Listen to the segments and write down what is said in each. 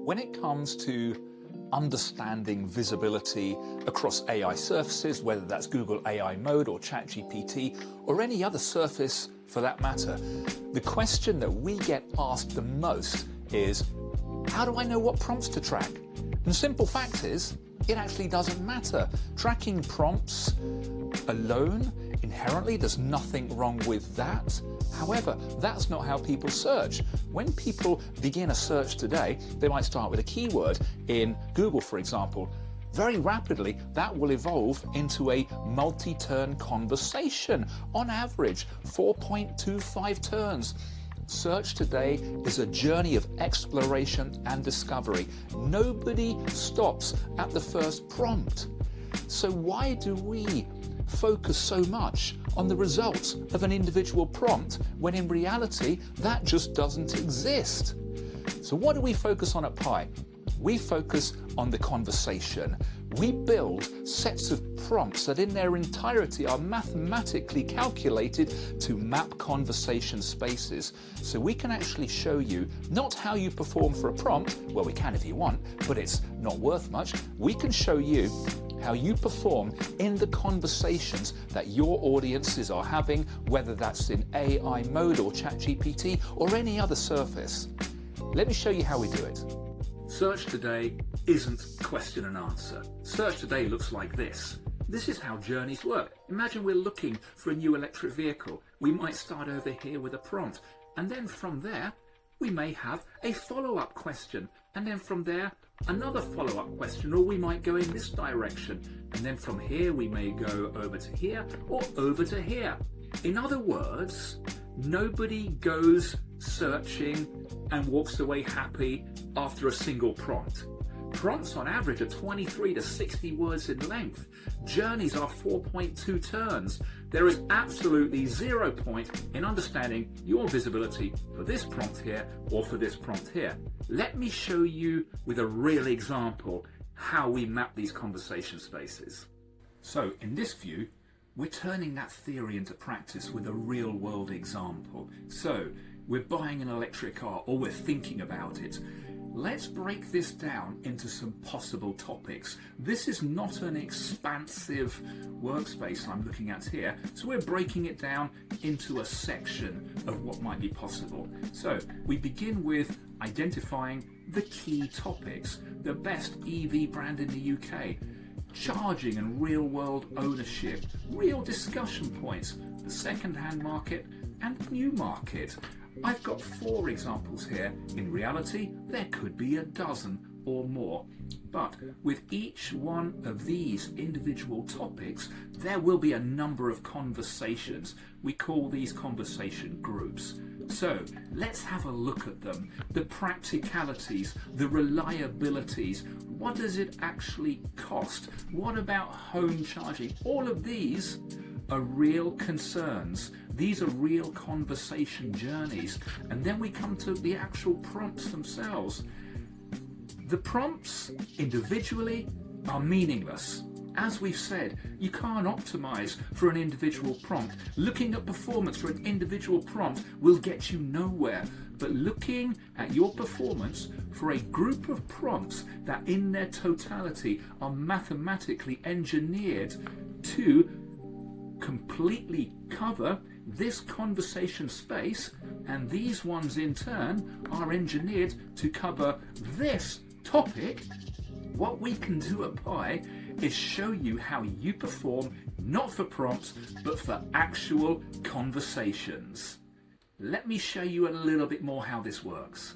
When it comes to understanding visibility across AI surfaces, whether that's Google AI Mode or ChatGPT or any other surface for that matter, the question that we get asked the most is, how do I know what prompts to track? And the simple fact is, it actually doesn't matter. Tracking prompts alone, inherently, there's nothing wrong with that. However, that's not how people search. When people begin a search today, they might start with a keyword in Google, for example. Very rapidly, that will evolve into a multi-turn conversation. On average, 4.25 turns. Search today is a journey of exploration and discovery. Nobody stops at the first prompt. So why do we focus so much on the results of an individual prompt when in reality that just doesn't exist? So what do we focus on at Pi? We focus on the conversation. We build sets of prompts that in their entirety are mathematically calculated to map conversation spaces. So we can actually show you not how you perform for a prompt, well we can if you want, but it's not worth much. We can show you how you perform in the conversations that your audiences are having, whether that's in AI mode or ChatGPT or any other surface. Let me show you how we do it. Search today isn't question and answer. Search today looks like this. This is how journeys work. Imagine we're looking for a new electric vehicle. We might start over here with a prompt, and then from there we may have a follow-up question, and then from there another follow-up question, or we might go in this direction, and then from here we may go over to here or over to here. In other words, nobody goes searching and walks away happy after a single prompt. Prompts on average are 23 to 60 words in length. Journeys are 4.2 turns. There is absolutely 0 point in understanding your visibility for this prompt here or for this prompt here. Let me show you with a real example how we map these conversation spaces. So in this view, we're turning that theory into practice with a real world example. So we're buying an electric car or we're thinking about it. Let's break this down into some possible topics. This is not an expansive workspace I'm looking at here, so we're breaking it down into a section of what might be possible. So we begin with identifying the key topics, the best EV brand in the UK, charging and real world ownership, real discussion points, the second-hand market and new market. I've got 4 examples here. In reality, there could be a dozen or more. But with each one of these individual topics, there will be a number of conversations. We call these conversation groups. So let's have a look at them. The practicalities, the reliabilities, what does it actually cost? What about home charging? All of these are real concerns. These are real conversation journeys. And then we come to the actual prompts themselves. The prompts individually are meaningless. As we've said, you can't optimize for an individual prompt. Looking at performance for an individual prompt will get you nowhere. But looking at your performance for a group of prompts that in their totality are mathematically engineered to completely cover this conversation space, and these ones in turn are engineered to cover this topic, what we can do at Pi is show you how you perform not for prompts but for actual conversations. Let me show you a little bit more how this works.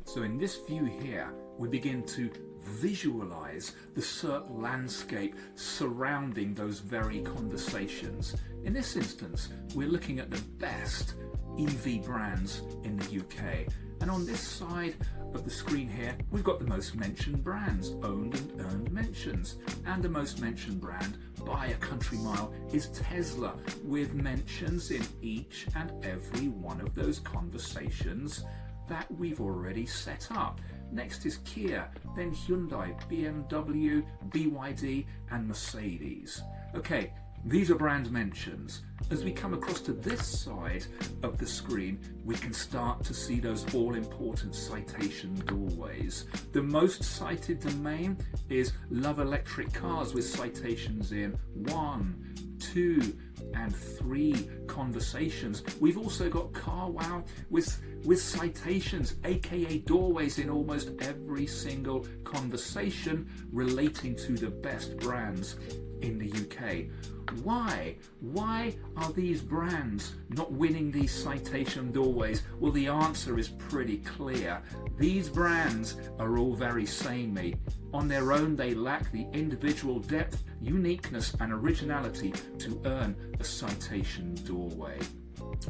So in this view here, we begin to visualize the search landscape surrounding those very conversations. In this instance, we're looking at the best EV brands in the UK. And on this side of the screen here, we've got the most mentioned brands, owned and earned mentions. And the most mentioned brand by a country mile is Tesla, with mentions in each and every one of those conversations that we've already set up. Next is Kia, then Hyundai, BMW, BYD and Mercedes. Okay, These are brand mentions. As we come across to this side of the screen, we can start to see those all-important citation doorways. The most cited domain is Love Electric Cars, with citations in 1, 2, and 3 conversations. We've also got Carwow with citations, aka doorways, in almost every single conversation relating to the best brands in the UK. Why? Why are these brands not winning these citation doorways? Well, the answer is pretty clear. These brands are all very samey. On their own, they lack the individual depth, uniqueness, and originality to earn a citation doorway.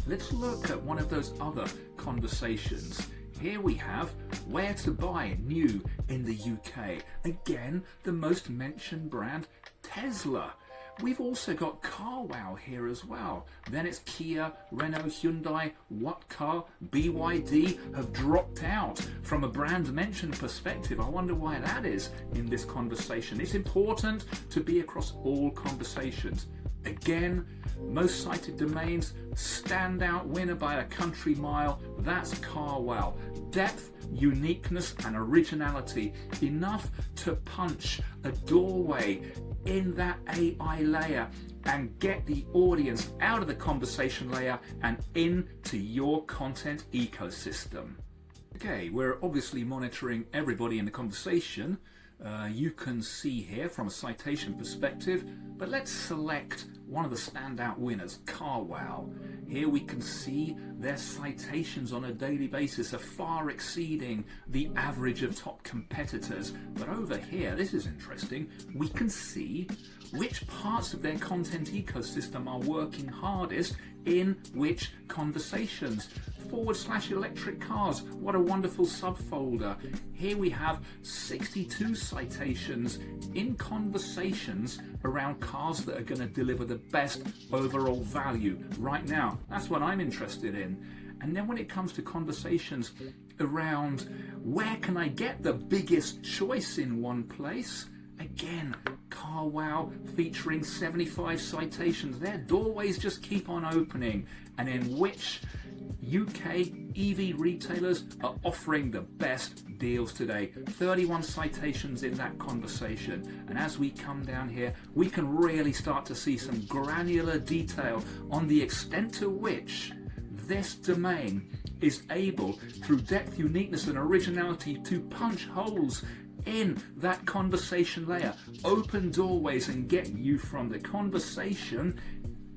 Let's look at one of those other conversations. Here we have where to buy new in the UK. Again, the most mentioned brand, Tesla. We've also got Carwow here as well. Then it's Kia, Renault, Hyundai, What Car, BYD have dropped out from a brand mention perspective. I wonder why that is in this conversation. It's important to be across all conversations. Again, most cited domains, standout winner by a country mile, that's Carwow. Depth, uniqueness, and originality, enough to punch a doorway in that AI layer and get the audience out of the conversation layer and into your content ecosystem. Okay, we're obviously monitoring everybody in the conversation. You can see here from a citation perspective, but let's select one of the standout winners, Carwow. Here we can see their citations on a daily basis are far exceeding the average of top competitors. But over here, this is interesting, we can see which parts of their content ecosystem are working hardest in which conversations. /electric cars, what a wonderful subfolder. Here we have 62 citations in conversations around cars that are going to deliver the best overall value right now. That's what I'm interested in. And then when it comes to conversations around where can I get the biggest choice in one place, again, Carwow featuring 75 citations. Their doorways just keep on opening. And in which UK EV retailers are offering the best deals today. 31 citations in that conversation. And as we come down here, we can really start to see some granular detail on the extent to which this domain is able, through depth, uniqueness, and originality, to punch holes in that conversation layer, open doorways, and get you from the conversation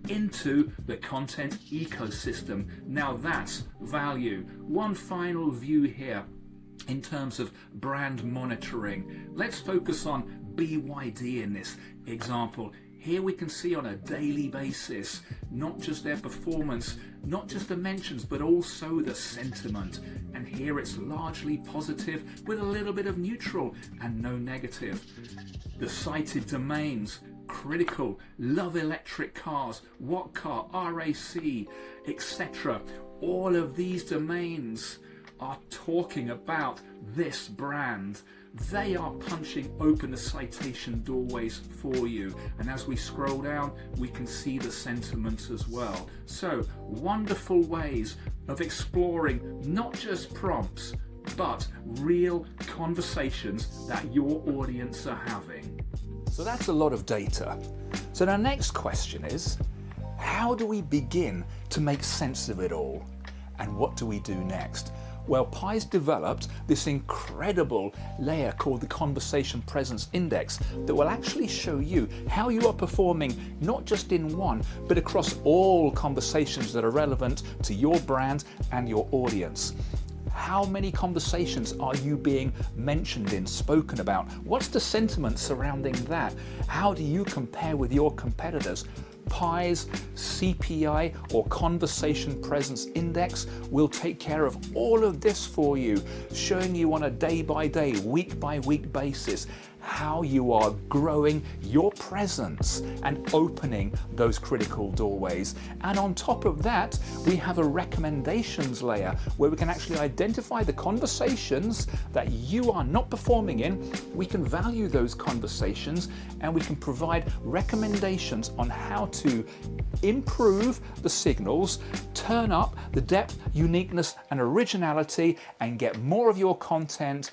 into the content ecosystem. Now that's value. One final view here in terms of brand monitoring. Let's focus on BYD in this example. Here we can see on a daily basis, not just their performance, not just the mentions, but also the sentiment. And here it's largely positive with a little bit of neutral and no negative. The cited domains, critical, Love Electric Cars, What Car, RAC, etc. All of these domains are talking about this brand. They are punching open the citation doorways for you. And as we scroll down, we can see the sentiment as well. So, wonderful ways of exploring not just prompts, but real conversations that your audience are having. So that's a lot of data. So our next question is, how do we begin to make sense of it all? And what do we do next? Well, Pi's developed this incredible layer called the Conversation Presence Index that will actually show you how you are performing not just in one, but across all conversations that are relevant to your brand and your audience. How many conversations are you being mentioned in, spoken about? What's the sentiment surrounding that? How do you compare with your competitors? Pi's CPI or Conversation Presence Index will take care of all of this for you, showing you on a day-by-day, week-by-week basis how you are growing your presence and opening those critical doorways. And on top of that, we have a recommendations layer where we can actually identify the conversations that you are not performing in. We can value those conversations and we can provide recommendations on how to improve the signals, turn up the depth, uniqueness and originality, and get more of your content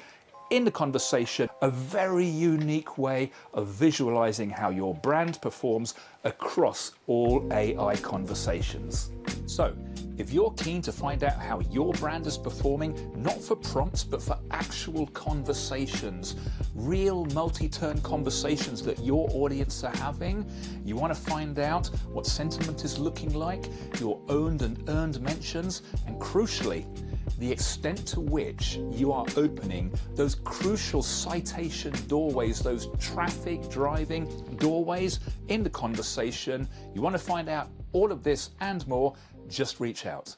in the conversation. A very unique way of visualizing how your brand performs across all AI conversations. So, if you're keen to find out how your brand is performing, not for prompts, but for actual conversations, real multi-turn conversations that your audience are having, you want to find out what sentiment is looking like, your owned and earned mentions, and crucially, the extent to which you are opening those crucial citation doorways, those traffic driving doorways in the conversation. You want to find out all of this and more, just reach out.